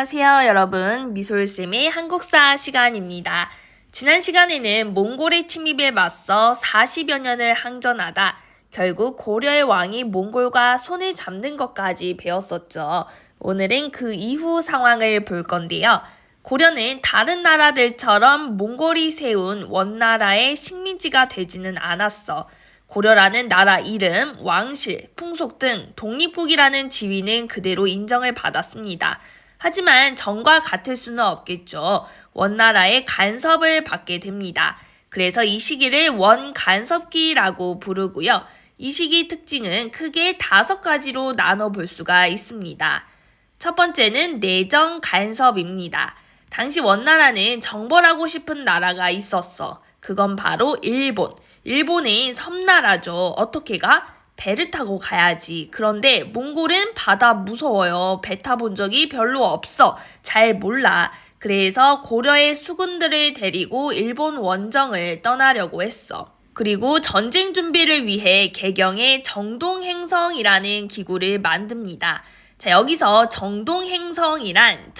안녕하세요, 여러분. 미솔쌤의 한국사 시간입니다. 지난 시간에는 몽골의 침입에 맞서 40여 년을 항전하다 결국 고려의 왕이 몽골과 손을 잡는 것까지 배웠었죠. 오늘은 그 이후 상황을 볼 건데요. 고려는 다른 나라들처럼 몽골이 세운 원나라의 식민지가 되지는 않았어. 고려라는 나라 이름, 왕실, 풍속 등 독립국이라는 지위는 그대로 인정을 받았습니다. 하지만 전과 같을 수는 없겠죠. 원나라의 간섭을 받게 됩니다. 그래서 이 시기를 원간섭기라고 부르고요. 이 시기 특징은 크게 5가지로 나눠볼 수가 있습니다. 첫 번째는 내정 간섭입니다. 당시 원나라는 정벌하고 싶은 나라가 있었어. 그건 바로 일본. 일본은 섬나라죠. 어떻게 가? 배를 타고 가야지. 그런데 몽골은 바다 무서워요. 배 타본 적이 별로 없어. 잘 몰라. 그래서 고려의 수군들을 데리고 일본 원정을 떠나려고 했어. 그리고 전쟁 준비를 위해 개경의 정동행성이라는 기구를 만듭니다. 자, 여기서 정동행성이란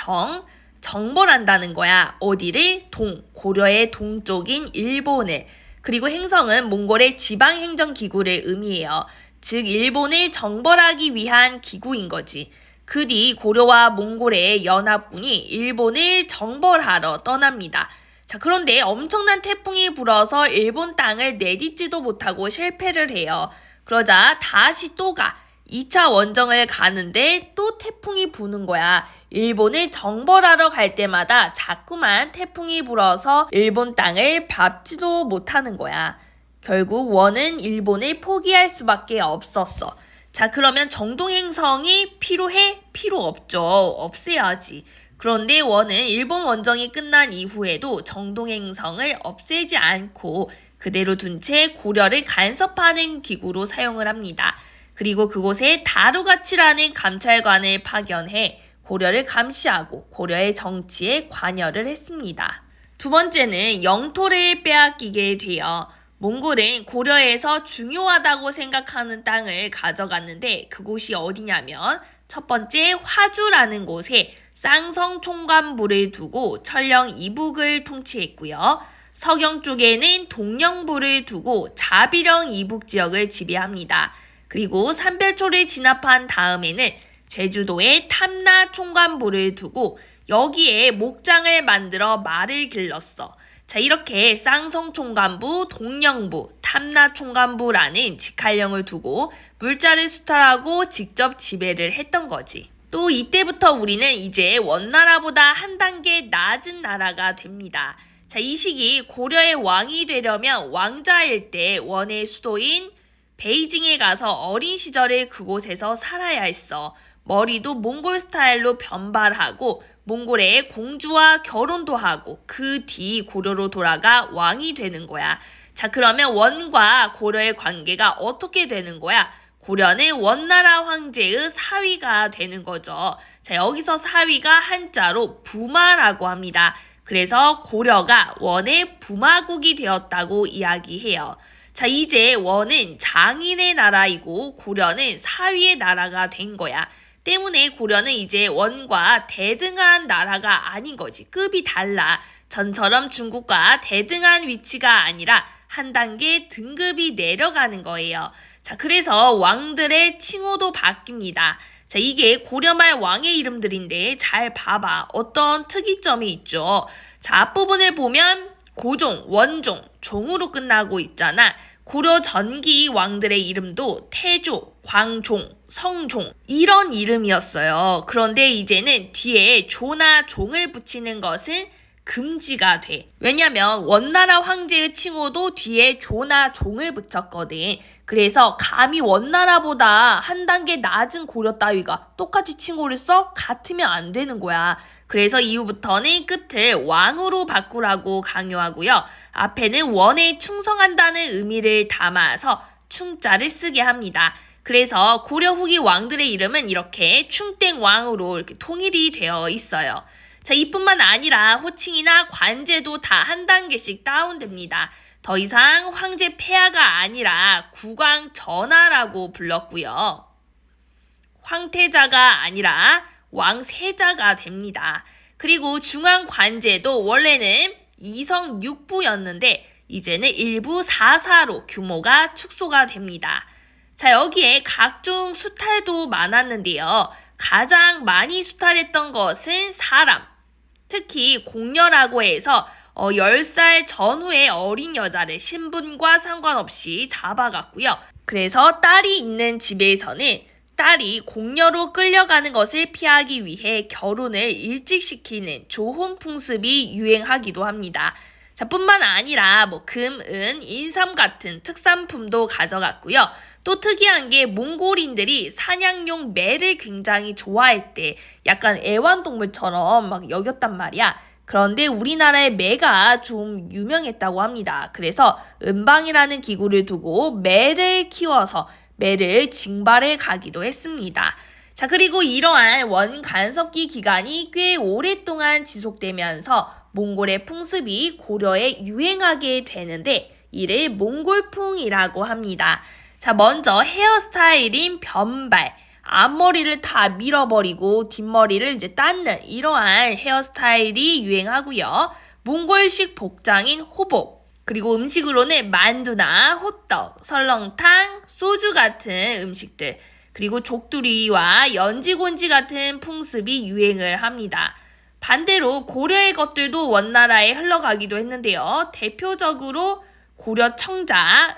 정벌한다는 거야. 어디를? 고려의 동쪽인 일본을. 그리고 행성은 몽골의 지방행정기구를 의미해요. 즉 일본을 정벌하기 위한 기구인 거지. 그 뒤 고려와 몽골의 연합군이 일본을 정벌하러 떠납니다. 자, 그런데 엄청난 태풍이 불어서 일본 땅을 내딛지도 못하고 실패를 해요. 그러자 다시 또 가. 2차 원정을 가는데 또 태풍이 부는 거야. 일본을 정벌하러 갈 때마다 자꾸만 태풍이 불어서 일본 땅을 밟지도 못하는 거야. 결국 원은 일본을 포기할 수밖에 없었어. 자, 그러면 정동행성이 필요해? 필요 없죠. 없애야지. 그런데 원은 일본 원정이 끝난 이후에도 정동행성을 없애지 않고 그대로 둔 채 고려를 간섭하는 기구로 사용을 합니다. 그리고 그곳에 다루가치라는 감찰관을 파견해 고려를 감시하고 고려의 정치에 관여를 했습니다. 두 번째는 영토를 빼앗기게 되어 몽골은 고려에서 중요하다고 생각하는 땅을 가져갔는데 그곳이 어디냐면 첫 번째 화주라는 곳에 쌍성 총관부를 두고 철령 이북을 통치했고요. 서경 쪽에는 동령부를 두고 자비령 이북 지역을 지배합니다. 그리고 삼별초를 진압한 다음에는 제주도에 탐나 총관부를 두고 여기에 목장을 만들어 말을 길렀어. 자, 이렇게 쌍성 총관부, 동령부, 탐나 총관부라는 직할령을 두고 물자를 수탈하고 직접 지배를 했던 거지. 또 이때부터 우리는 이제 원나라보다 한 단계 낮은 나라가 됩니다. 자, 이 시기 고려의 왕이 되려면 왕자일 때 원의 수도인 베이징에 가서 어린 시절에 그곳에서 살아야 했어. 머리도 몽골 스타일로 변발하고 몽골의 공주와 결혼도 하고 그 뒤 고려로 돌아가 왕이 되는 거야. 자, 그러면 원과 고려의 관계가 어떻게 되는 거야? 고려는 원나라 황제의 사위가 되는 거죠. 자, 여기서 사위가 한자로 부마라고 합니다. 그래서 고려가 원의 부마국이 되었다고 이야기해요. 자, 이제 원은 장인의 나라이고 고려는 사위의 나라가 된 거야. 때문에 고려는 이제 원과 대등한 나라가 아닌 거지. 급이 달라. 전처럼 중국과 대등한 위치가 아니라 한 단계 등급이 내려가는 거예요. 자, 그래서 왕들의 칭호도 바뀝니다. 자, 이게 고려말 왕의 이름들인데 잘 봐봐. 어떤 특이점이 있죠. 자, 앞부분을 보면 고종, 원종, 종으로 끝나고 있잖아. 고려 전기 왕들의 이름도 태조, 광종, 성종 이런 이름이었어요. 그런데 이제는 뒤에 조나 종을 붙이는 것은 금지가 돼. 왜냐면 원나라 황제의 칭호도 뒤에 조나 종을 붙였거든. 그래서 감히 원나라보다 한 단계 낮은 고려 따위가 똑같이 칭호를 써? 같으면 안 되는 거야. 그래서 이후부터는 끝을 왕으로 바꾸라고 강요하고요. 앞에는 원에 충성한다는 의미를 담아서 충자를 쓰게 합니다. 그래서 고려 후기 왕들의 이름은 이렇게 충땡왕으로 이렇게 통일이 되어 있어요. 자, 이뿐만 아니라 호칭이나 관제도 다 한 단계씩 다운됩니다. 더 이상 황제 폐하가 아니라 국왕 전하라고 불렀고요. 황태자가 아니라 왕세자가 됩니다. 그리고 중앙 관제도 원래는 2성 6부였는데 이제는 1부 4사로 규모가 축소가 됩니다. 자, 여기에 각종 수탈도 많았는데요. 가장 많이 수탈했던 것은 사람, 특히 공녀라고 해서 10살 전후의 어린 여자를 신분과 상관없이 잡아갔고요. 그래서 딸이 있는 집에서는 딸이 공녀로 끌려가는 것을 피하기 위해 결혼을 일찍 시키는 조혼 풍습이 유행하기도 합니다. 자, 뿐만 아니라 금, 은, 인삼 같은 특산품도 가져갔고요. 또 특이한 게 몽골인들이 사냥용 매를 굉장히 좋아했대. 약간 애완동물처럼 막 여겼단 말이야. 그런데 우리나라의 매가 좀 유명했다고 합니다. 그래서 은방이라는 기구를 두고 매를 키워서 매를 징발해 가기도 했습니다. 자, 그리고 이러한 원간섭기 기간이 꽤 오랫동안 지속되면서 몽골의 풍습이 고려에 유행하게 되는데 이를 몽골풍이라고 합니다. 자, 먼저 헤어스타일인 변발, 앞머리를 다 밀어버리고 뒷머리를 이제 닦는 이러한 헤어스타일이 유행하고요. 몽골식 복장인 호복, 그리고 음식으로는 만두나 호떡, 설렁탕, 소주 같은 음식들, 그리고 족두리와 연지곤지 같은 풍습이 유행을 합니다. 반대로 고려의 것들도 원나라에 흘러가기도 했는데요. 대표적으로 고려 청자,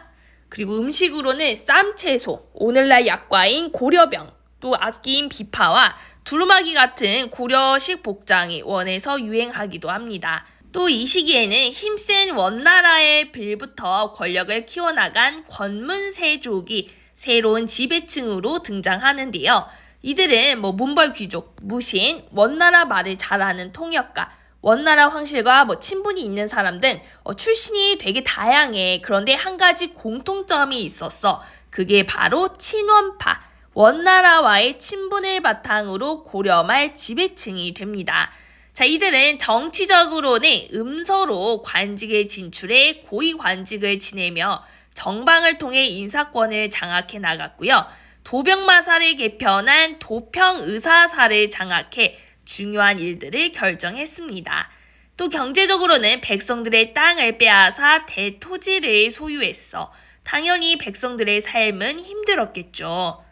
그리고 음식으로는 쌈채소, 오늘날 약과인 고려병, 또 악기인 비파와 두루마기 같은 고려식 복장이 원에서 유행하기도 합니다. 또 이 시기에는 힘센 원나라의 빌부터 권력을 키워나간 권문세족이 새로운 지배층으로 등장하는데요. 이들은 문벌 귀족, 무신, 원나라 말을 잘하는 통역가, 원나라 황실과 친분이 있는 사람 등 출신이 되게 다양해. 그런데 한 가지 공통점이 있었어. 그게 바로 친원파, 원나라와의 친분을 바탕으로 고려말 지배층이 됩니다. 자, 이들은 정치적으로는 음서로 관직에 진출해 고위 관직을 지내며 정방을 통해 인사권을 장악해 나갔고요. 도병마사를 개편한 도평의사사를 장악해 중요한 일들을 결정했습니다. 또 경제적으로는 백성들의 땅을 빼앗아 대토지를 소유했어. 당연히 백성들의 삶은 힘들었겠죠.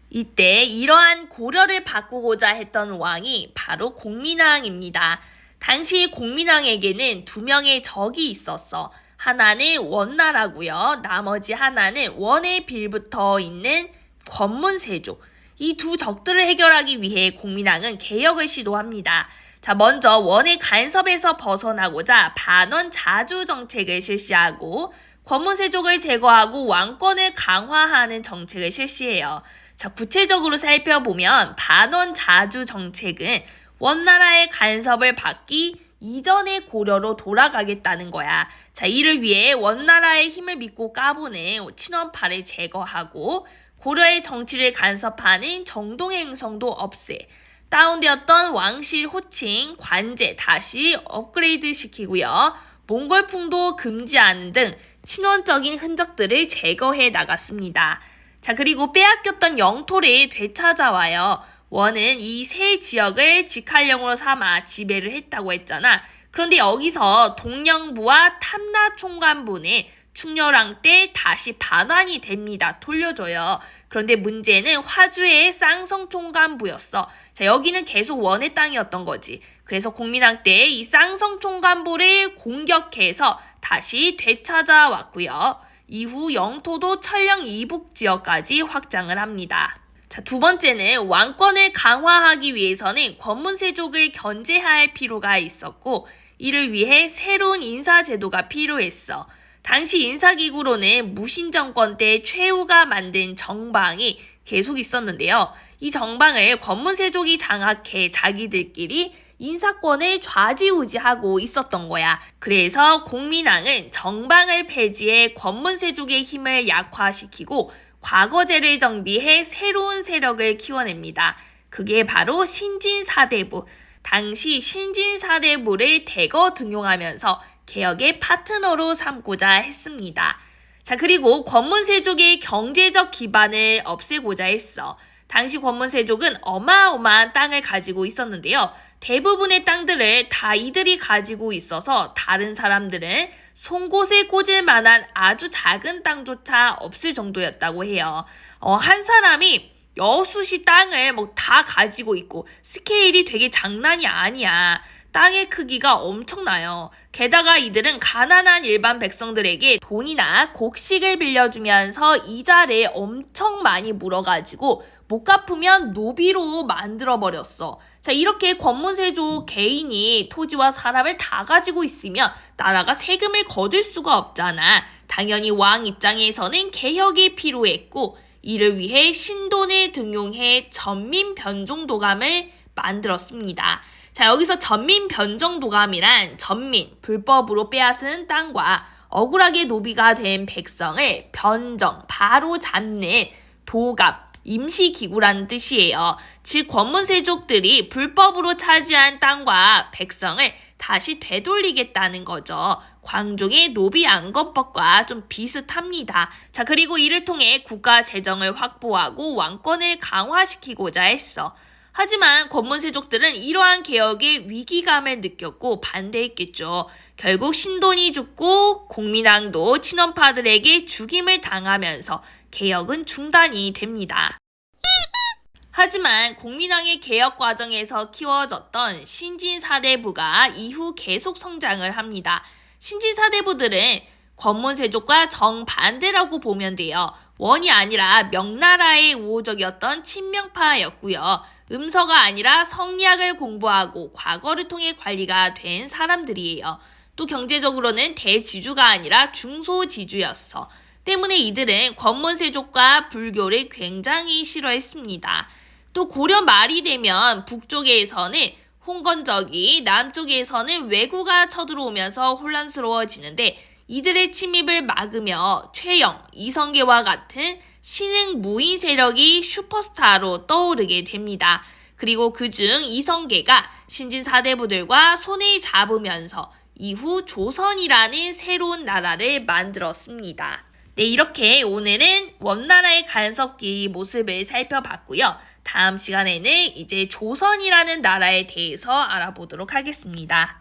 이때 이러한 고려를 바꾸고자 했던 왕이 바로 공민왕입니다. 당시 공민왕에게는 2명의 적이 있었어. 하나는 원나라고요. 나머지 하나는 원에 빌붙어 있는 권문세족. 이 두 적들을 해결하기 위해 공민왕은 개혁을 시도합니다. 자, 먼저 원의 간섭에서 벗어나고자 반원 자주 정책을 실시하고 권문세족을 제거하고 왕권을 강화하는 정책을 실시해요. 자, 구체적으로 살펴보면 반원 자주 정책은 원나라의 간섭을 받기 이전의 고려로 돌아가겠다는 거야. 자, 이를 위해 원나라의 힘을 믿고 까부는 친원파를 제거하고 고려의 정치를 간섭하는 정동의 행성도 없애 다운되었던 왕실 호칭, 관제 다시 업그레이드 시키고요. 몽골풍도 금지하는 등 친원적인 흔적들을 제거해 나갔습니다. 자, 그리고 빼앗겼던 영토를 되찾아와요. 원은 이 세 지역을 직할령으로 삼아 지배를 했다고 했잖아. 그런데 여기서 동령부와 탐라총관부는 충렬왕 때 다시 반환이 됩니다. 돌려줘요. 그런데 문제는 화주의 쌍성총관부였어. 자, 여기는 계속 원의 땅이었던 거지. 그래서 공민왕 때 이 쌍성총관부를 공격해서 다시 되찾아왔고요. 이후 영토도 천령 이북 지역까지 확장을 합니다. 자, 두 번째는 왕권을 강화하기 위해서는 권문세족을 견제할 필요가 있었고 이를 위해 새로운 인사제도가 필요했어. 당시 인사기구로는 무신정권 때 최후가 만든 정방이 계속 있었는데요. 이 정방을 권문세족이 장악해 자기들끼리 인사권을 좌지우지하고 있었던 거야. 그래서 공민왕은 정방을 폐지해 권문세족의 힘을 약화시키고 과거제를 정비해 새로운 세력을 키워냅니다. 그게 바로 신진사대부. 당시 신진사대부를 대거 등용하면서 개혁의 파트너로 삼고자 했습니다. 자, 그리고 권문세족의 경제적 기반을 없애고자 했어. 당시 권문세족은 어마어마한 땅을 가지고 있었는데요. 대부분의 땅들을 다 이들이 가지고 있어서 다른 사람들은 송곳을 꽂을 만한 아주 작은 땅조차 없을 정도였다고 해요. 한 사람이 여수시 땅을 다 가지고 있고 스케일이 되게 장난이 아니야. 땅의 크기가 엄청나요. 게다가 이들은 가난한 일반 백성들에게 돈이나 곡식을 빌려주면서 이자를 엄청 많이 물어가지고 못 갚으면 노비로 만들어버렸어. 자, 이렇게 권문세족 개인이 토지와 사람을 다 가지고 있으면 나라가 세금을 거둘 수가 없잖아. 당연히 왕 입장에서는 개혁이 필요했고 이를 위해 신돈을 등용해 전민변종도감을 만들었습니다. 자, 여기서 전민변종도감이란 전민, 불법으로 빼앗은 땅과 억울하게 노비가 된 백성을 변정, 바로 잡는 도감, 임시기구라는 뜻이에요. 즉 권문세족들이 불법으로 차지한 땅과 백성을 다시 되돌리겠다는 거죠. 광종의 노비안건법과 좀 비슷합니다. 자, 그리고 이를 통해 국가 재정을 확보하고 왕권을 강화시키고자 했어. 하지만 권문세족들은 이러한 개혁에 위기감을 느꼈고 반대했겠죠. 결국 신돈이 죽고 공민왕도 친원파들에게 죽임을 당하면서 개혁은 중단이 됩니다. 하지만 공민왕의 개혁 과정에서 키워졌던 신진사대부가 이후 계속 성장을 합니다. 신진사대부들은 권문세족과 정반대라고 보면 돼요. 원이 아니라 명나라의 우호적이었던 친명파였고요. 음서가 아니라 성리학을 공부하고 과거를 통해 관리가 된 사람들이에요. 또 경제적으로는 대지주가 아니라 중소지주였어. 때문에 이들은 권문세족과 불교를 굉장히 싫어했습니다. 또 고려 말이 되면 북쪽에서는 홍건적이, 남쪽에서는 왜구가 쳐들어오면서 혼란스러워지는데 이들의 침입을 막으며 최영, 이성계와 같은 신흥 무인 세력이 슈퍼스타로 떠오르게 됩니다. 그리고 그중 이성계가 신진사대부들과 손을 잡으면서 이후 조선이라는 새로운 나라를 만들었습니다. 네, 이렇게 오늘은 원나라의 간섭기 모습을 살펴봤고요. 다음 시간에는 이제 조선이라는 나라에 대해서 알아보도록 하겠습니다.